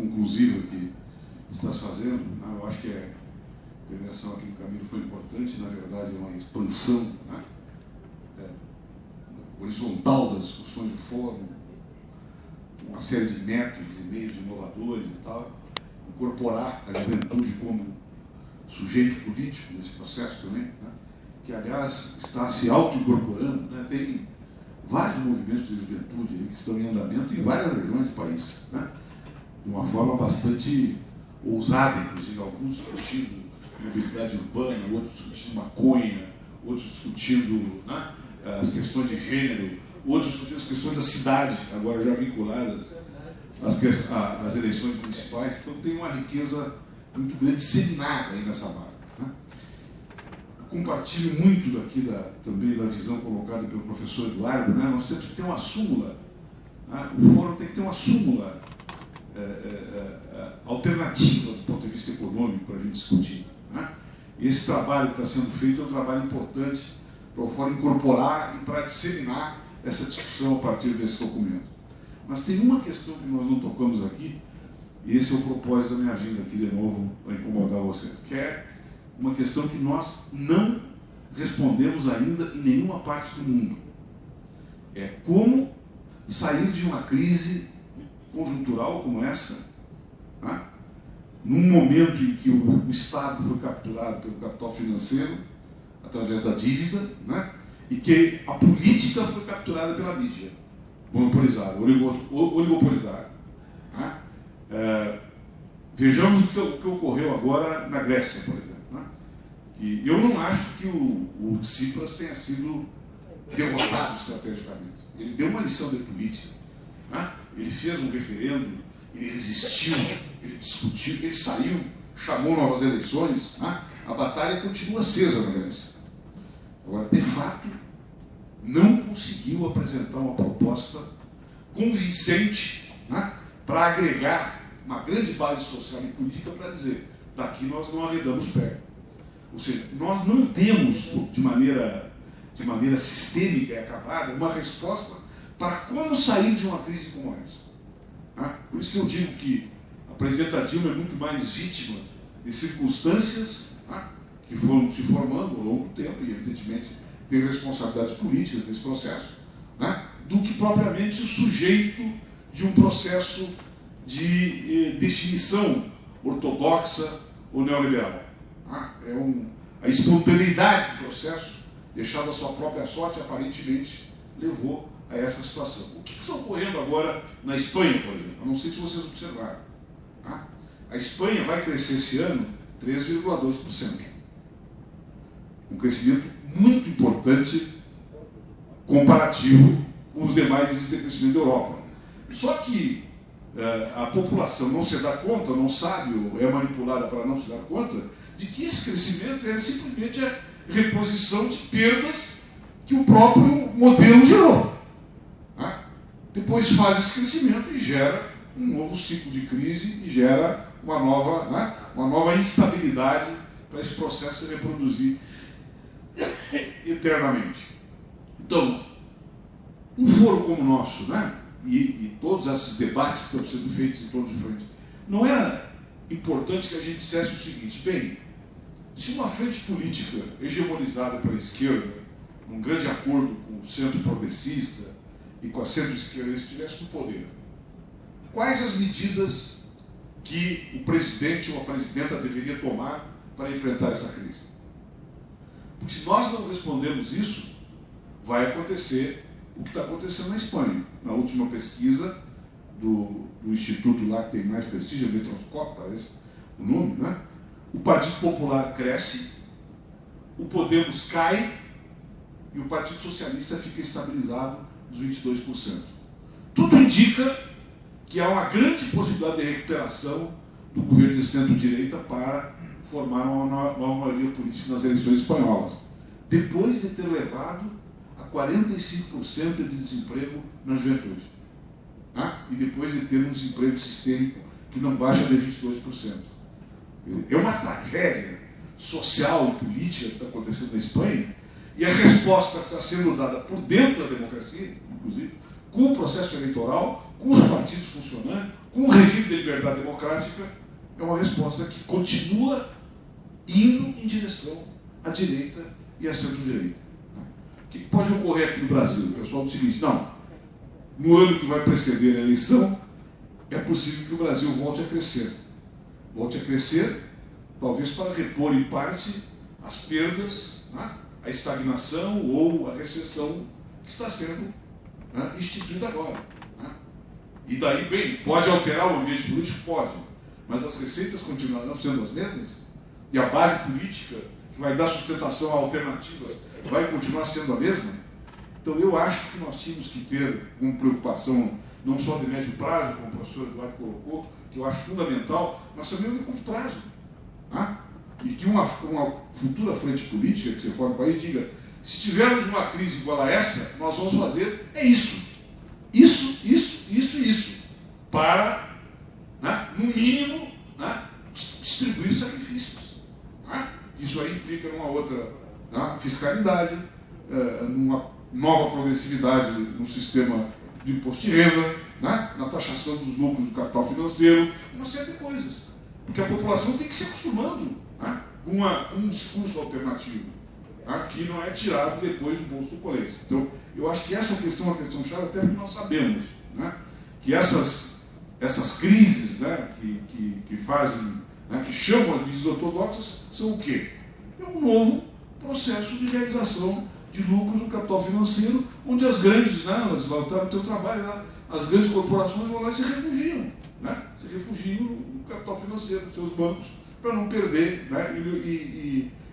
conclusiva que estás fazendo, né? Eu acho que a intervenção aqui no caminho foi importante, na verdade é uma expansão, né? Horizontal das discussões de fórum, uma série de métodos e meios inovadores e tal, incorporar a juventude como sujeito político nesse processo também, né? Que, aliás, está se auto-incorporando, né? Tem vários movimentos de juventude que estão em andamento em várias regiões do país, né? De uma forma bastante ousada, inclusive, alguns discutindo mobilidade urbana, outros discutindo maconha, outros discutindo, né, as questões de gênero, outros discutindo as questões da cidade, agora já vinculadas às eleições municipais. Então tem uma riqueza muito grande disseminada aí nessa marca, né? Compartilho muito daqui também da visão colocada pelo professor Eduardo, né? Nós temos que ter uma súmula, né? O fórum tem que ter uma súmula alternativa do ponto de vista econômico para a gente discutir, né? E esse trabalho que está sendo feito é um trabalho importante para o fórum incorporar e para disseminar essa discussão a partir desse documento. Mas tem uma questão que nós não tocamos aqui, e esse é o propósito da minha vinda aqui de novo para incomodar vocês, que é uma questão que nós não respondemos ainda em nenhuma parte do mundo. É como sair de uma crise conjuntural como essa, né? Num momento em que o Estado foi capturado pelo capital financeiro, através da dívida, né? E que a política foi capturada pela mídia, monopolizada, oligopolizada, né? Vejamos o que ocorreu agora na Grécia, por exemplo, né? E eu não acho que o Tsipras tenha sido derrotado estrategicamente. Ele deu uma lição de política, né? Ele fez um referendo, ele resistiu, ele discutiu, ele saiu, chamou novas eleições, né? A batalha continua acesa na Grécia. Agora, de fato, não conseguiu apresentar uma proposta convincente, né, para agregar uma grande base social e política para dizer, daqui nós não arredamos pé. Ou seja, nós não temos, de maneira sistêmica e acabada, uma resposta para como sair de uma crise como essa, né? Por isso que eu digo que a presidenta Dilma é muito mais vítima de circunstâncias, né, que foram se formando ao longo do tempo, e evidentemente tem responsabilidades políticas nesse processo, né, do que propriamente o sujeito de um processo de definição ortodoxa ou neoliberal, né? A espontaneidade do processo, deixado à sua própria sorte, aparentemente levou a essa situação. O que está ocorrendo agora na Espanha, por exemplo? Eu não sei se vocês observaram, tá? A Espanha vai crescer esse ano 3,2%. Um crescimento muito importante comparativo com os demais índices de crescimento da Europa. Só que a população não se dá conta, não sabe, ou é manipulada para não se dar conta, de que esse crescimento é simplesmente a reposição de perdas que o próprio modelo gerou, né? Depois faz esse crescimento e gera um novo ciclo de crise e gera uma nova instabilidade para esse processo se reproduzir eternamente. Então, um foro como o nosso, né? E todos esses debates que estão sendo feitos em todos os frentes, não era importante que a gente dissesse o seguinte: bem, se uma frente política hegemonizada pela esquerda, num grande acordo com o centro progressista e com a centro-esquerda, estivesse no poder, quais as medidas que o presidente ou a presidenta deveria tomar para enfrentar essa crise? Porque se nós não respondermos isso, vai acontecer o que está acontecendo na Espanha. Na última pesquisa do instituto lá que tem mais prestígio, Metroscop, parece o nome, né? O Partido Popular cresce, o Podemos cai e o Partido Socialista fica estabilizado nos 22%. Tudo indica que há uma grande possibilidade de recuperação do governo de centro-direita para formar uma nova maioria política nas eleições espanholas, depois de ter levado a 45% de desemprego na juventude, tá? E depois de ter um desemprego sistêmico que não baixa de 22%. É uma tragédia social e política que está acontecendo na Espanha, e a resposta que está sendo dada por dentro da democracia, inclusive, com o processo eleitoral, com os partidos funcionando, com o regime de liberdade democrática, é uma resposta que continua indo em direção à direita e à centro-direita. O que pode ocorrer aqui no Brasil? O pessoal diz o seguinte: não, no ano que vai preceder a eleição, é possível que o Brasil volte a crescer. Volte a crescer, talvez para repor em parte as perdas, a estagnação ou a recessão que está sendo instituída agora. E daí, bem, pode alterar o ambiente político? Pode. Mas as receitas continuarão sendo as mesmas? E a base política que vai dar sustentação a alternativas vai continuar sendo a mesma? Então eu acho que nós tínhamos que ter uma preocupação não só de médio prazo, como o professor Eduardo colocou, que eu acho fundamental, mas também de curto prazo. E que uma futura frente política que se forma no país diga: se tivermos uma crise igual a essa, nós vamos fazer isso, para, no mínimo, distribuir sacrifícios. Isso aí implica numa outra fiscalidade, numa nova progressividade no sistema de imposto de renda, na taxação dos lucros do capital financeiro, uma série de coisas. Porque a população tem que se acostumando com um discurso alternativo, que não é tirado depois do bolso do colete. Então, eu acho que essa questão é uma questão chave, até porque nós sabemos que essas crises que fazem, que chamam as medidas ortodoxas, são o quê? É um novo processo de realização de lucros no capital financeiro, onde as grandes, elas vão estar no seu trabalho lá, as grandes corporações vão lá e se refugiam, se refugiam no capital financeiro, nos seus bancos, para não perder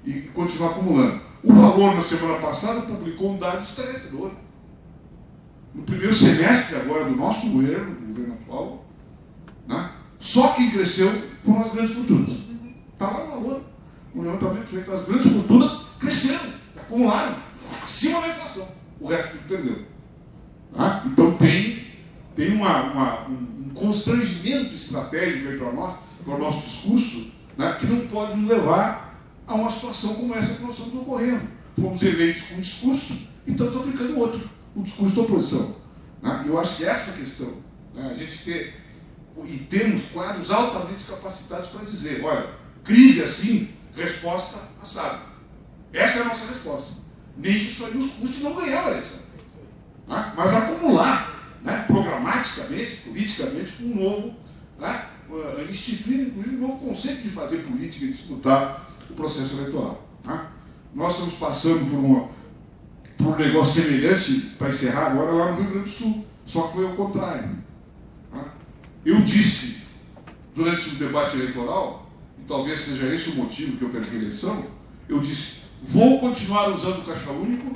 e continuar acumulando. O Valor, na semana passada, publicou um dado esclarecedor. No primeiro semestre agora do nosso governo, do governo atual, só quem cresceu foram as grandes fortunas. Está lá o Valor. O levantamento feito com as grandes fortunas cresceram, acumularam, acima da inflação. O resto tudo perdeu. Então tem um constrangimento estratégico aí para nós, para o nosso discurso, que não pode nos levar a uma situação como essa que nós estamos ocorrendo. Fomos eleitos com um discurso e estamos aplicando outro, o discurso da oposição. Eu acho que essa questão, a gente temos quadros altamente capacitados para dizer: olha, crise assim, resposta assada. Essa é a nossa resposta. Nem que isso aí nos custe não ganhar a eleição. Mas acumular, programaticamente, politicamente, um novo, instituir, inclusive, um novo conceito de fazer política e disputar o processo eleitoral. Nós estamos passando por um negócio semelhante, para encerrar agora, lá no Rio Grande do Sul, só que foi ao contrário. Eu disse, durante o debate eleitoral, e talvez seja esse o motivo que eu perdi a eleição, eu disse: vou continuar usando o caixa único,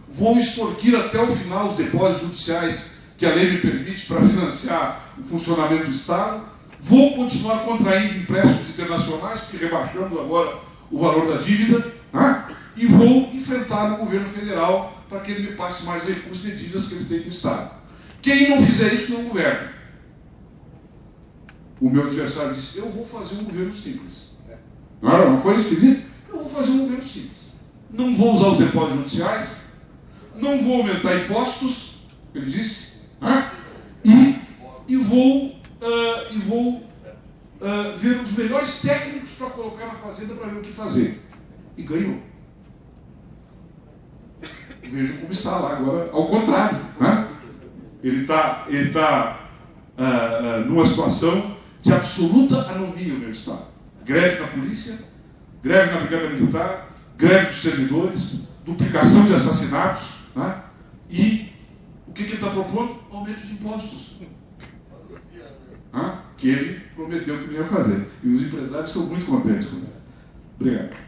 vou extorquir até o final os depósitos judiciais que a lei me permite para financiar o funcionamento do Estado, vou continuar contraindo empréstimos internacionais, porque rebaixamos agora o valor da dívida, e vou enfrentar o governo federal para que ele me passe mais recursos de dívidas que ele tem com o Estado. Quem não fizer isso não governa. O meu adversário disse: eu vou fazer um governo simples. Não foi isso que ele disse? Eu vou fazer um governo simples. Não vou usar os depósitos judiciais, não vou aumentar impostos, ele disse, e vou ver os melhores técnicos para colocar na fazenda para ver o que fazer. E ganhou. Vejam como está lá agora, ao contrário. Ele está numa situação de absoluta anomia no meu Estado. Greve na polícia, greve na Brigada Militar, greve dos servidores, duplicação de assassinatos, e o que ele está propondo? Aumento de impostos. Que ele prometeu que não ia fazer. E os empresários são muito contentes com isso. Obrigado.